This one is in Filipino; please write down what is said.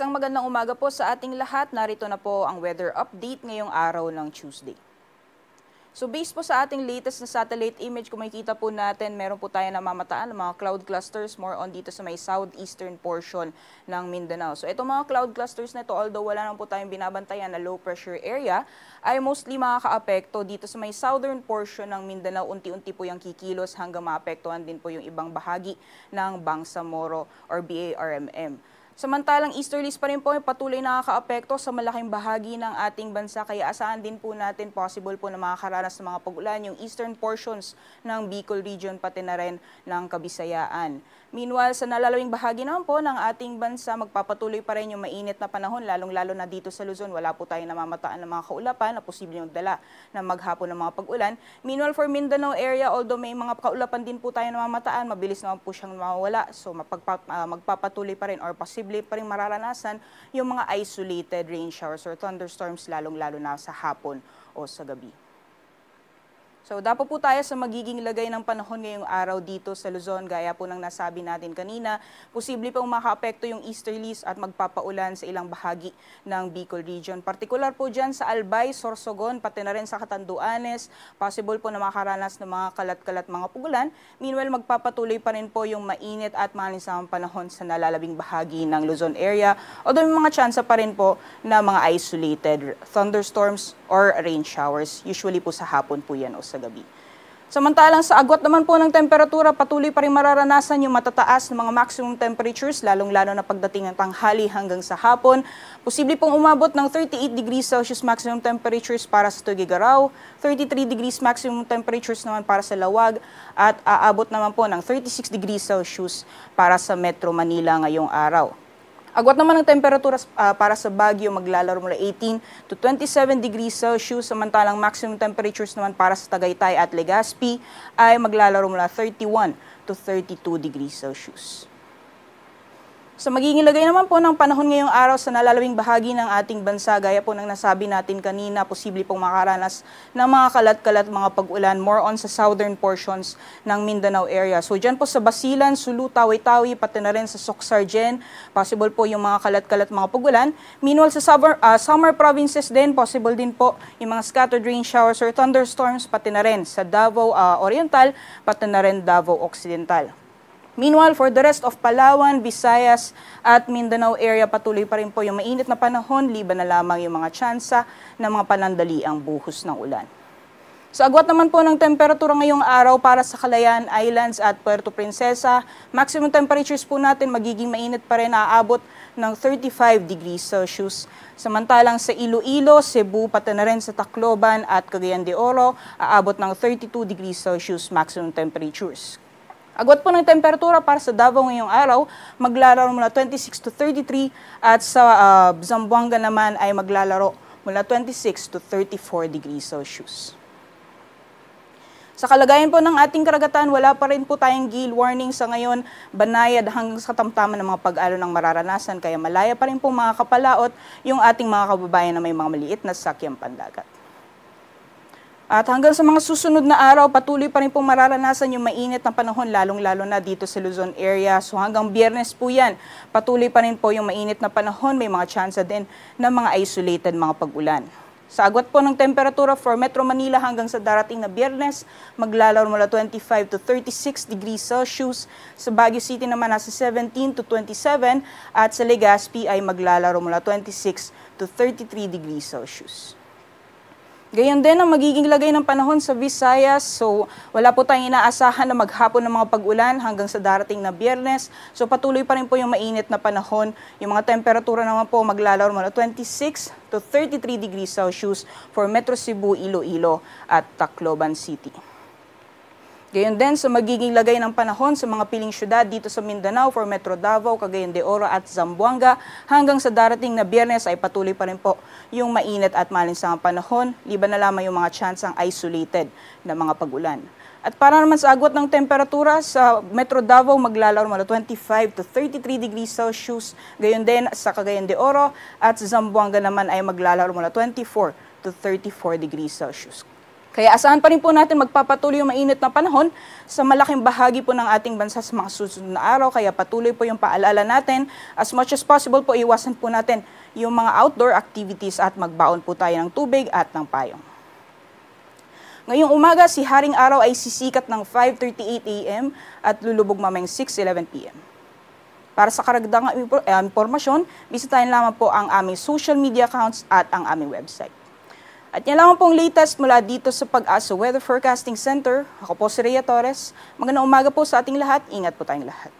Isang magandang umaga po sa ating lahat. Narito na po ang weather update ngayong araw ng Tuesday. So based po sa ating latest na satellite image, kung makikita po natin, meron po tayo namamataan ng mga cloud clusters more on dito sa may southeastern portion ng Mindanao. So itong mga cloud clusters na ito, although wala naman po tayong binabantayan na low pressure area, ay mostly makakaapekto dito sa may southern portion ng Mindanao. Unti-unti po yung kikilos hanggang maapektuhan din po yung ibang bahagi ng Bangsamoro or BARMM. Samantalang easterlies pa rin po ay patuloy nakakaapekto sa malaking bahagi ng ating bansa, kaya asahan din po natin possible po na makakaranas ng mga pag-ulan yung eastern portions ng Bicol region pati na rin ng Kabisayaan. Meanwhile, sa nalalawing bahagi naman po ng ating bansa, magpapatuloy pa rin yung mainit na panahon, lalong-lalo na dito sa Luzon. Wala po tayong namamataan ng mga kaulapan na posibleng magdala ng maghapon ng mga pag-ulan. Meanwhile, for Mindanao area, although may mga kaulapan din po tayo namamataan, mabilis naman po siyang mawawala. So magpapatuloy pa rin or posible pa rin mararanasan yung mga isolated rain showers or thunderstorms, lalong-lalo na sa hapon o sa gabi. So dapat po tayo sa magiging lagay ng panahon ngayong araw dito sa Luzon. Gaya po ng nasabi natin kanina, posible pong makaapekto yung easterlies at magpapaulan sa ilang bahagi ng Bicol region. Partikular po dyan sa Albay, Sorsogon, pati na rin sa Catanduanes, possible po na makaranas ng mga kalat-kalat mga pugulan. Meanwhile, magpapatuloy pa rin po yung mainit at malinsamang panahon sa nalalabing bahagi ng Luzon area. Although may mga tsansa pa rin po na mga isolated thunderstorms or rain showers. Usually po sa hapon po yan o sa gabi. Samantalang sa agwat naman po ng temperatura, patuloy pa rin mararanasan yung matataas ng mga maximum temperatures, lalong-lalo na pagdating ng tanghali hanggang sa hapon. Posible pong umabot ng 38 degrees Celsius maximum temperatures para sa Tuguegarao, 33 degrees maximum temperatures naman para sa Lawag, at aabot naman po ng 36 degrees Celsius para sa Metro Manila ngayong araw. Agwat naman ng temperatura para sa Baguio, maglalaro mula 18 to 27 degrees Celsius, samantalang maximum temperatures naman para sa Tagaytay at Legazpi ay maglalaro mula 31 to 32 degrees Celsius. Sa magiging lagay naman po ng panahon ngayong araw sa nalalawing bahagi ng ating bansa, gaya po ng nasabi natin kanina, posible pong makaranas ng mga kalat-kalat mga pag-ulan more on sa southern portions ng Mindanao area. So dyan po sa Basilan, Sulu, Tawi-Tawi, pati na rin sa Soc-Sargen, possible po yung mga kalat-kalat mga pag-ulan. Meanwhile, sa summer provinces din, possible din po yung mga scattered rain showers or thunderstorms, pati na rin sa Davao Oriental, pati na rin Davao Occidental. Meanwhile, for the rest of Palawan, Visayas at Mindanao area, patuloy pa rin po yung mainit na panahon, liban na lamang yung mga tsansa ng mga panandaliang buhos ng ulan. Sa agwat naman po ng temperatura ngayong araw para sa Calayan Islands at Puerto Princesa, maximum temperatures po natin magiging mainit pa rin, aabot ng 35 degrees Celsius. Samantalang sa Iloilo, Cebu, pati na rin sa Tacloban at Cagayan de Oro, aabot ng 32 degrees Celsius maximum temperatures. Agwat po ng temperatura para sa Davao ngayong araw, maglalaro mula 26 to 33 at sa Zamboanga naman ay maglalaro mula 26 to 34 degrees Celsius. Sa kalagayan po ng ating karagatan, wala pa rin po tayong gale warning sa ngayon, banayad hanggang sa katamtaman ng mga pag-alo ng mararanasan, kaya malaya pa rin po mga kapalaot yung ating mga kababayan na may mga maliit na sakyang pandagat. At hanggang sa mga susunod na araw, patuloy pa rin pong mararanasan yung mainit na panahon, lalong-lalo na dito sa Luzon area. So hanggang Biyernes po yan, patuloy pa rin po yung mainit na panahon, may mga tsansa din ng mga isolated mga pag-ulan. Sa agwat po ng temperatura for Metro Manila hanggang sa darating na Biyernes, maglalaro mula 25 to 36 degrees Celsius. Sa Baguio City naman nasa 17 to 27 at sa Legazpi ay maglalaro mula 26 to 33 degrees Celsius. Gayon din ang magiging lagay ng panahon sa Visayas. So wala po tayong inaasahan na maghapon ng mga pag-ulan hanggang sa darating na Biyernes. So patuloy pa rin po yung mainit na panahon. Yung mga temperatura naman po maglalaro mula 26 to 33 degrees Celsius for Metro Cebu, Iloilo at Tacloban City. Gayon din sa magiging lagay ng panahon sa mga piling syudad dito sa Mindanao for Metro Davao, Cagayan de Oro at Zamboanga. Hanggang sa darating na Biyernes ay patuloy pa rin po yung mainit at malinsamang panahon, liban na lamang yung mga tsansang isolated na mga pag-ulan. At para naman sa agwat ng temperatura, sa Metro Davao maglalaro mula 25 to 33 degrees Celsius. Gayon din sa Cagayan de Oro at sa Zamboanga naman ay maglalaro mula 24 to 34 degrees Celsius. Kaya asahan pa rin po natin magpapatuloy yung mainit na panahon sa malaking bahagi po ng ating bansa sa mga susunod na araw. Kaya patuloy po yung paalala natin. As much as possible po, iwasan po natin yung mga outdoor activities at magbaon po tayo ng tubig at ng payong. Ngayong umaga, si Haring Araw ay sisikat ng 5:38 a.m. at lulubog mamayang 6:11 p.m. Para sa karagdagang impormasyon, bisitahin lamang po ang aming social media accounts at ang aming website. At yan lamang pong latest mula dito sa Pag-asa Weather Forecasting Center. Ako po si Rhea Torres. Magandang umaga po sa ating lahat. Ingat po tayong lahat.